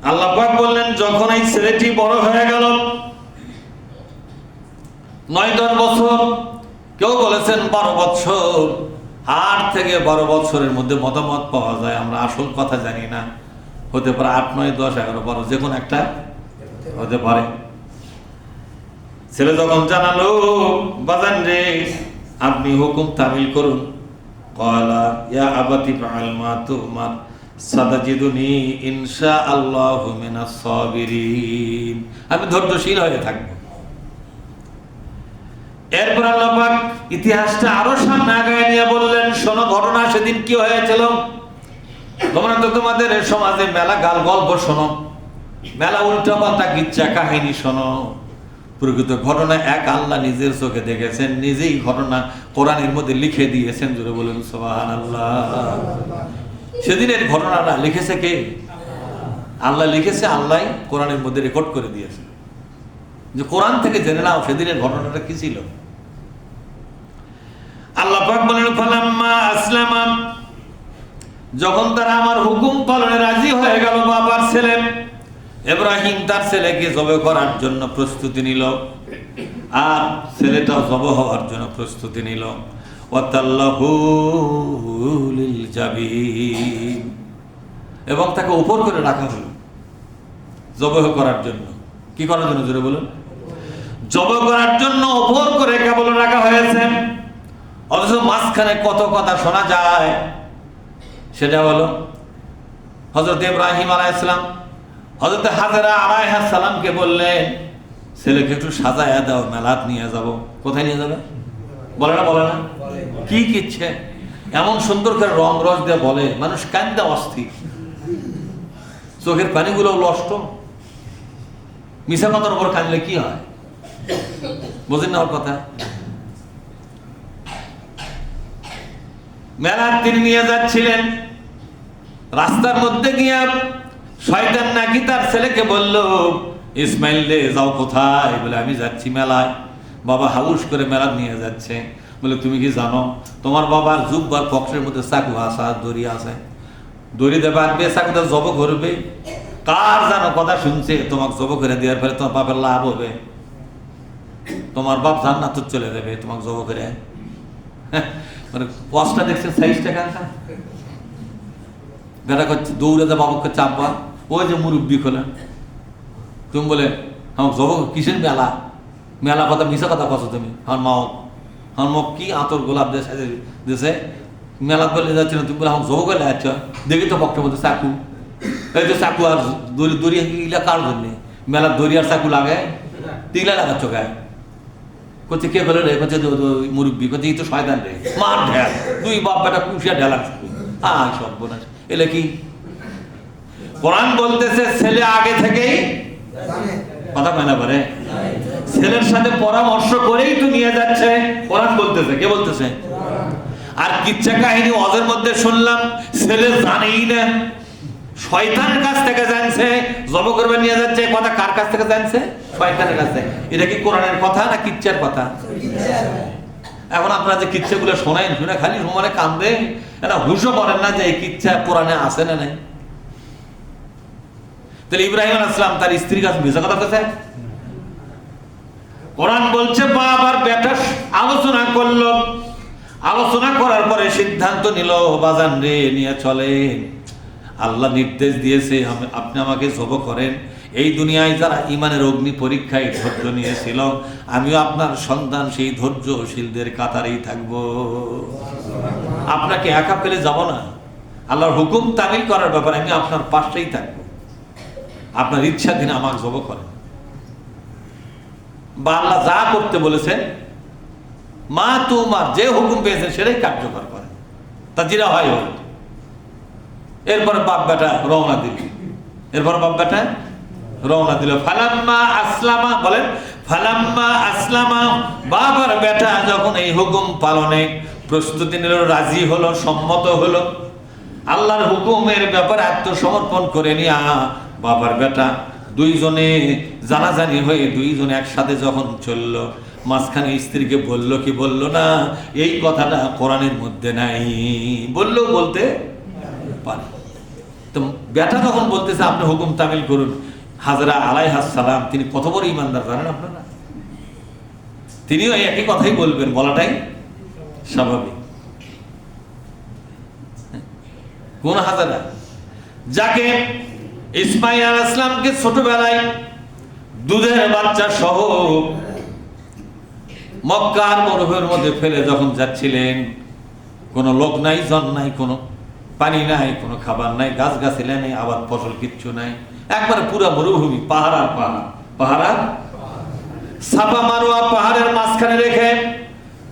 আল্লাহ পাক বললেন, যখন এই ছেলেটি বড় হয়ে গেল 9-10 বছর, কেউ বলেছেন 12 বছর, 8 থেকে 12 বছরের মধ্যে মতামত পাওয়া যায়, আমরা আসল কথা জানি না, হতে পারে 8, 9, 10, 11, 12, যে কোনো একটা হতে পারে। ছেলে যখন জানালো, বাজান রে আপনি হুকুম তামিল করুন, ক্বালা ইয়া আবাতি ফাআল মা তুমার সাতাজিদুনি ইনশাআল্লাহু মিনাস সাবিরিন, আমি ধৈর্যশীল হয়ে থাকব। এরপর আল্লাহ পাক ইতিহাসটা আরো সামনে আগায় নিয়ে বললেন, শোনো ঘটনা সেদিন কি হয়েছিল। তোমরা তো তোমাদের সমাজে মেলা গাল গল্প শোনো, মেলা উল্টা পাল্টা কিচ্ছা কাহিনী শোনো, প্রকৃত ঘটনা এক আল্লাহ নিজের চোখে দেখেছেন, নিজেই ঘটনা কোরআনের মধ্যে লিখে দিয়েছেন। জোরে বলেন সুবহানাল্লাহ। সেদিনের ঘটনাটা লিখেছে কে? আল্লাহ লিখেছে, আল্লাহ কোরআনের মধ্যে রেকর্ড করে দিয়েছে। যে কোরআন থেকে জেনে নাও সেদিনের ঘটনাটা কি ছিল। আল্লাহ পাক বলেন, ফালাম্মা আসলামা, যখন তারা আমার হুকুম পালনে রাজি হয়ে গেল, বাবার ছেলে ইব্রাহিম তার ছেলেকে জবে করার জন্য প্রস্তুতি নিল, আর ছেলেটাও জবে হওয়ার জন্য প্রস্তুতি নিল। ওয়াতাল্লাহু লিল জাবিন, এবং তাকে উপর করে রাখা হলো জবে করার জন্য। কি করার জন্য? জোরে বলুন। জবে করার জন্য উপর করে কেবল রাখা হয়েছে। অথচ মাঝখানে কত কথা শোনা যায়। সেটা হলো হযরত ইব্রাহিম আলাইহিস সালাম হযরত হাজেরা আলাইহিস সালামকে বললেন, ছেলেকে একটু সাজায়া দাও, মেলাত নিয়ে যাব। কোথায় নিয়ে যাবে? বলে না? বলে না? কি কিচ্ছে এমন সুন্দর করে রং রস দিয়ে বলে, মানুষ কান্দে অস্থির, চোখের পানিগুলো নষ্ট। মিশা কথার উপর কাঁদলে কি হয়? বোঝেন না ওর কথা? মেলার তিনি নিয়ে যাচ্ছিলেন, রাস্তার মধ্যে গিয়া শয়তান নাকি তার ছেলেকে বলল, ইসমাইল রে যাও কোথায়? বলে আমি যাচ্ছি মেলায়। বাবা হাউস করে মেলা নিয়ে যাচ্ছে। বলে তুমি কি জানো তোমার বাবার জুব্বার পকেটের মধ্যে চাকু আসা, দড়ি আছে, দড়ি দেবে আনবে, চাকুটা জব করবে। কার জানো কথা শুনছে, তোমাকে জব করে দেওয়ার পরে তোমার বাপের লাভ হবে, তোমার বাপ জান্নাতে চলে যাবে তোমাকে জব করে। মানে কষ্টটা দেখছেন, 23 টাকা বেটা করছে, দৌড়ে যা বাবাকে চাপবা। ওই যে মুরব্বী খোলা, তুমি বলে আমার জব কিসের মেলা, মেলা কথা মিশা কথা কছো তুমি। আমার মা কি আতর গোলাপ দেশে মেলা বলে যাচ্ছে না, তুমি বলে আমার জব করে আচ্ছা দেখি তো পক্ষের মধ্যে চাকু, এই তো চাকু আর দড়ি, দড়ি ইলা কার জন্যে? মেলার দড়ি আর চাকু লাগে, তিলা লাগাচ্ছ গায়ে। করছে কে বলে রে? করছে মুরব্বী। করছে এই তো শয়তান রে, মার ঢেল, দুই বাপ বেটা কুশিয়া ঢেলা। সব বোনা এলে কি? কোরআন বলতেছে ছেলে আগে থেকেই কথা কয় না পারে, ছেলের সাথে পরামর্শ করেই তো নিয়ে যাচ্ছে। কোরআন বলতেছে, কে বলতেছে? আর কিচ্ছা কাহিনী ওদের মধ্যে শুনলাম, ছেলে জানেই না, শয়তানের কাছ থেকে জানছে জব করবে নিয়ে যাচ্ছে। কথা কার কাছ থেকে জানছে? শয়তানের কাছে। এটা কি কোরআনের কথা না কিচ্ছার কথা? এখন আপনারা যে কিচ্ছাগুলো শোনেন, শুনে খালি সমানে কান্দে, এটা হুশও করেন না যে এই কিচ্ছা কোরআনে আছে না নাই। তাহলে ইব্রাহিম আলাইহিস সালাম তার স্ত্রীর কাছে মিছা কথা বলেছে। কোরআন বলছে বাপ আর বেটা আলোচনা করলো, আলোচনা করার পরে সিদ্ধান্ত নিল, বাজান রে নিয়ে চলেন, আল্লাহ নির্দেশ দিয়েছে আপনি আমাকে জব করেন। এই দুনিয়ায় যারা ইমানের অগ্নি পরীক্ষায় ধৈর্য নিয়েছিল, আমিও আপনার সন্তান সেই ধৈর্যশীলদের কাতারেই থাকব। আপনাকে একা ফেলে যাব না, আল্লাহর হুকুম তামিল করার ব্যাপারে আমি আপনার পাশেই থাকবো। আপনার ইচ্ছাধীন আমাকে জব করেন, বা আল্লাহ যা করতে বলেছেন, মা তোমার যে হুকুম পেয়েছেন সেটাই কার্যকর করেন, তা যেটা হয় হোক। এরপরে বাপ বেটা রওনা দিল, ফালাম্মা আসলামা, বলেন ফালাম্মা আসলামা, বাপ আর বেটা যখন এই হুকুম পালনে প্রস্তুতি নিল, রাজি হলো, সম্মত হলো, আল্লাহর হুকুমের ব্যাপারে আত্মসমর্পণ করে নিয়া বাপ আর বেটা দুইজনে জানাজানি হয়ে দুইজনে একসাথে যখন চললো, মাঝখানে স্ত্রীকে বললো কি বললো না, এই কথাটা কোরআনের মধ্যে নাই, বললেও বলতে পারে। তো বেটা যখন বলতেছে আপনি হুকুম তামিল করুন, হাজরা আলাইহাস সালাম তিনি কত বড় ইমানদার জানেন আপনারা? তিনিও একই কথাই বলবেন, বলাটাই স্বাভাবিক। কোন হাজরা? যাকে ইসমাইল আলাইহিস সালামকে ছোটবেলায় দুধের বাচ্চা সহ মক্কার মরুভূমির মধ্যে ফেলে যখন যাচ্ছিলেন, কোনো লোক নাই, জন নাই, কোনো পানি নাই, কোনো খাবার নাই, গাছ গাছালি নেই, আবাদ ফসল কিচ্ছু নাই, একবারে পুরো মরুভূমি, পাহাড় আর পাহাড়, পাহাড় আর সাফা মারোয়া পাহাড়ের মাঝখানে রেখে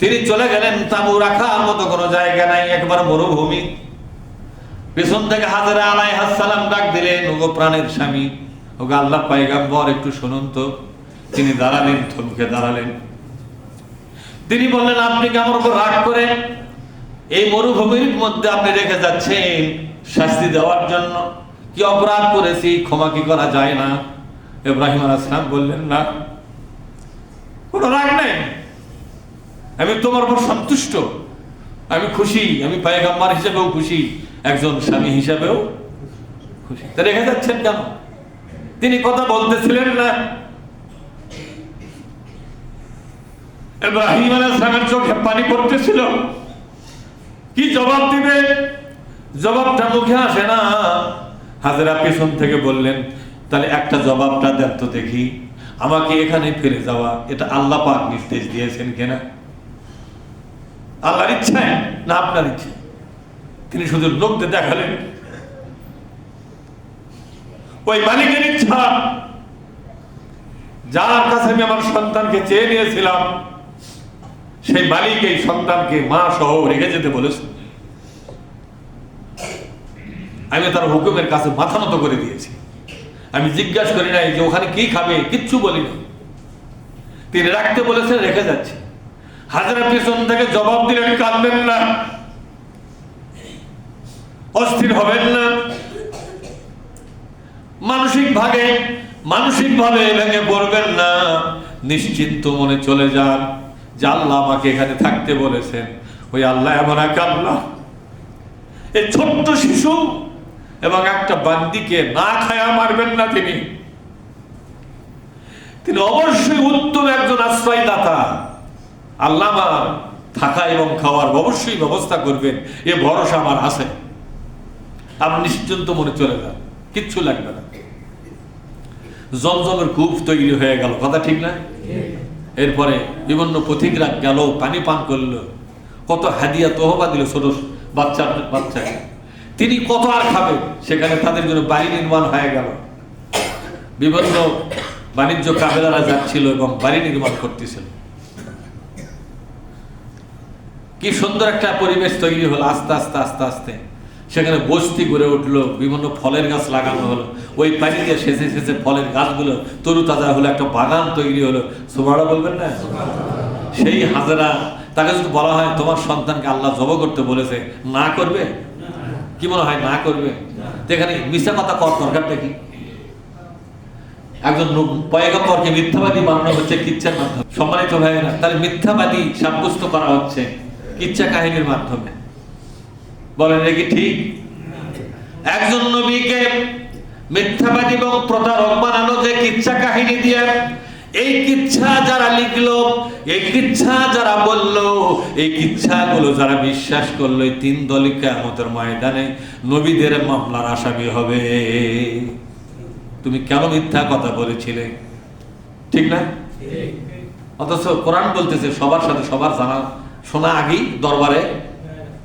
তিনি চলে গেলেন। তাঁবু রাখার মতো কোনো জায়গা নাই, একবার মরুভূমি। পেছন থেকে হাজরা আলাইহিস সালাম ডাক দিলেন, ওগো প্রাণের স্বামী, ওগো আল্লাহ পয়গম্বর, একটু শুনুন তো। তিনি দাঁড়ালেন, থমকে দাঁড়ালেন। তিনি বললেন, আপনি কি আমার উপর রাগ করে এই মরুভূমির মধ্যে আপনি রেখে যাচ্ছেন শাস্তি দেওয়ার জন্য? কি অপরাধ করেছি, ক্ষমা কি করা যায় না? ইব্রাহিম আলাইহিস সালাম বললেন, না, কোনো রাগ নাই, আমি তোমার উপর সন্তুষ্ট, আমি খুশি, আমি পয়গম্বর হিসেবেও খুশি, একজন স্বামী হিসেবেও খুশি। তা রেখে যাচ্ছেন কেন? তিনি কথা বলতেছিলেন না। ইব্রাহিম আলাইহিস সালামের চোখে পানি পড়তেছিল। কি জবাব দিবে, জবাবটা মুখে আসে না। হাজরা পেছন থেকে বললেন, তাহলে একটা জবাবটা দেন তো দেখি, আমাকে এখানে ফিরে যাওয়া এটা আল্লাহ পাক নির্দেশ দিয়েছেন কিনা? আল্লাহর ইচ্ছায় না আপনার ইচ্ছে? তিনি শুধু লোকদের দেখালেন, ওই মালিকের ইচ্ছা, যার কাছে আমি আমার সন্তানকে চেয়ে নিয়েছিলাম, সেই মালিক এই সন্তানকে মা সহ রেখে যেতে বলেছে। আমি তার হুকুমের কাছে মাথা নত করে দিয়েছি। আমি জিজ্ঞাসা করি নাই যে ওখানে কি খাবে, কিচ্ছু বলি না। তিনি রাখতে বলেছেন, রেখে যাচ্ছে। হাজরা পেছন থেকে জবাব দিলেন, কাঁদবেন না, অস্থির হবেন না, মানসিকভাবে ভেঙে পড়বেন না, নিশ্চিন্ত মনে চলে যান যে আল্লাহ আমাকে এখানে থাকতে বলেছেন। ওই আল্লাহ এমন এক আল্লাহ, এই ছোট্ট শিশু এবং একটা বান্দিকে না খায়া মারবেন না। তিনি অবশ্যই উত্তম একজন আশ্রয়দাতা। আল্লাহ আমার থাকা এবং খাওয়ার অবশ্যই ব্যবস্থা করবেন, এ ভরসা আমার আছে। আপনি নিশ্চিন্ত মনে চলে যান, কিচ্ছু লাগবে না। জমজমের কূপ তৈরি হয়ে গেল, কথা ঠিক না? এরপরে বিভিন্ন পথিকরা গেল, পানি পান করলো, কত হাদিয়া তোহবা দিল ছোট বাচ্চাকে। তিনি কত আর খাবেন? সেখানে তাদের জন্য বাড়ি নির্মাণ হয়ে গেল। বিভিন্ন বাণিজ্য কাফেলারা যাচ্ছিল এবং বাড়ি নির্মাণ করতেছিল। কি সুন্দর একটা পরিবেশ তৈরি হলো। আস্তে আস্তে আস্তে আস্তে সেখানে বস্তি গড়ে উঠলো, বিভিন্ন ফলের গাছ লাগানো হলো, ওই পানি দিয়ে সেচে সেচে ফলের গাছগুলো তরু তাজা হলো, একটা বাগান তৈরি হলো। সুবহানাল্লাহ বলবেন না? সেই হাজরা, তাকে যদি বলা হয় তোমার সন্তানকে আল্লাহ জব করতে বলেছে, না করবে? কি মনে হয় না করবে? এখানে মিথ্যা কথা কর দরকারটা কি? একজন পয়গম্বরকে মিথ্যাবাদী বানানো হচ্ছে কিচ্ছার মাধ্যমে। সম্মানিত ভাইয়েরা, তার মিথ্যাবাদী সাব্যস্ত করা হচ্ছে কিচ্ছা কাহিনীর মাধ্যমে। বলেন কি ঠিক? একজন নবীকে মিথ্যাবাদী এবং প্রতারক বানানো যে কিচ্ছা কাহিনী দিয়ে, এই কিচ্ছা যারা লিখলো, এই কিচ্ছা যারা বললো, এই কিচ্ছাগুলো যারা বিশ্বাস করলো, এই তিন দলই কিয়ামতের ময়দানে নবীদের মামলার আসামি হবে। তুমি কেন মিথ্যা কথা বলেছিলে? ঠিক না? অথচ কোরআন বলতেছে সবার সাথে সবার জানা শোনা আগেই দরবারে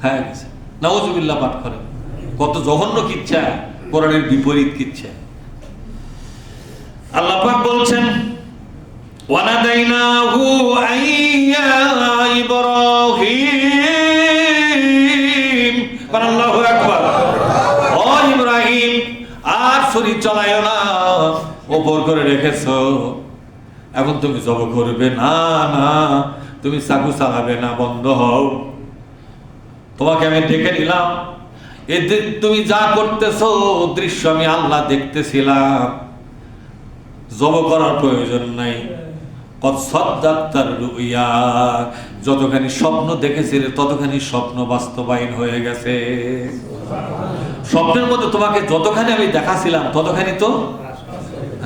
হয়ে গেছে। নাউজুবিল্লাহ পাঠ করে। কত জঘন্য কিচ্ছা, কোরআনের বিপরীত কিচ্ছা। আল্লাহ পাক বলছেন, ওয়ানাদাইনাহু আইয়া ইব্রাহিম, আল্লাহু আকবার। ও ইব্রাহিম, আর ছুরি চালায়ো না, ওপর করে রেখেছো, এখন তুমি জব করবে না, না তুমি চাকু চালাবে না, বন্ধ হও। তোমাকে আমি ডেকে নিলাম, এতে তুমি যা করতেছো দৃশ্য আমি আল্লাহ দেখতেছিলাম। জব করার প্রয়োজন নাই। যতখানি স্বপ্ন দেখেছিলে ততখানি স্বপ্ন বাস্তবায়ন হয়ে গেছে। স্বপ্নের মধ্যে তোমাকে যতখানি আমি দেখাছিলাম ততখানি তো,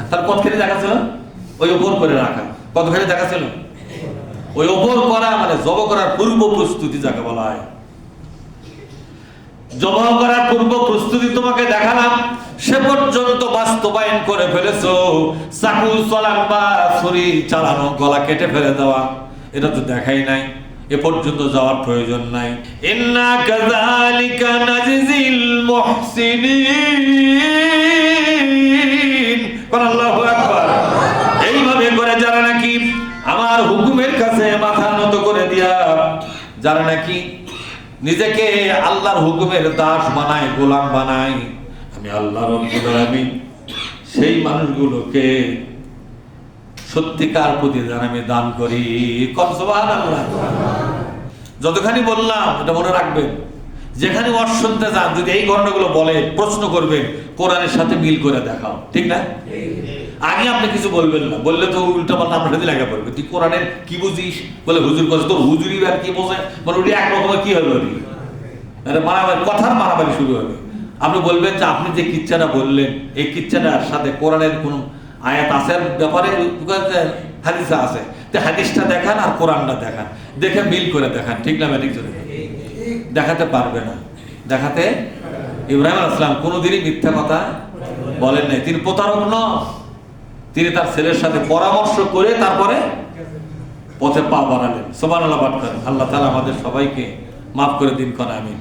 তার কতখানি দেখাছিল? ওই ওপর করে রাখা। কতখানি দেখাছিল? ওই ওপর করা মানে জব করার পূর্ব প্রস্তুতি যাকে বলা হয়। জব করার পূর্ব প্রস্তুতি তোমাকে দেখালাম, সে পর্যন্ত বাস্তবায়ন করে ফেলেছো। চাকু চালান বা ছুরি চালানো, গলা কেটে ফেলে দেওয়া, এটা তো দেখাই নাই। এ পর্যন্ত যাওয়ার প্রয়োজন নাই। ইন্না কাযালিকা নাজিল মুহসিনিন। আল্লাহু আকবার। এইভাবে করে যারা নাকি আমার হুকুমের কাছে মাথা নত করে দিয়া, যারা নাকি নিজেকে আল্লাহর হুকুমের দাস বানায়, গোলাম বানায়, আমি আল্লাহ রাব্বুল আলামিন সেই মানুষগুলোকে সত্যিকার প্রতিদান আমি দান করি। সুবহানাল্লাহ। যতখানি বললাম এটা মনে রাখবেন, যেখানে অশুনতে যান যদি এই ঘটনাগুলো বলে প্রশ্ন করবেন, কোরআনের সাথে মিল করে দেখাও, ঠিক না? আগে আপনি কিছু বলবেন না, বললে তো উল্টা পাল্টা আপনার সাথে লাগা পড়বে। তুই কোরআনের কি বুঝিস? বলে হুজুর বলছে, তোর হুজুরি আর কি বোঝে? মানে ওটি একরকম কি হবে? মারামারি, কথার মারামারি শুরু হবে। আপনি বলবেন যে আপনি যে কিচ্ছাটা বললেন এই কিচ্ছাটার সাথে কোরআনের কোন আয়াত আছে ব্যাপারে? হাদিস আছে, তো হাদিসটা দেখান আর কোরআনটা দেখান, দেখে মিল করে দেখান, ঠিক না? ঠিক দেখাতে পারবে না, দেখাতে। ইব্রাহিম আলাইহিস সালাম কোনোদিনই মিথ্যা কথা বলেন নাই। তিনি প্রতারক নন, তিনি তার ছেলের সাথে পরামর্শ করে তারপরে পথে পা বাড়ালেন। সুবহানাল্লাহ। আল্লাহ তাআলা আমাদের সবাইকে মাফ করে দিন। আমিন।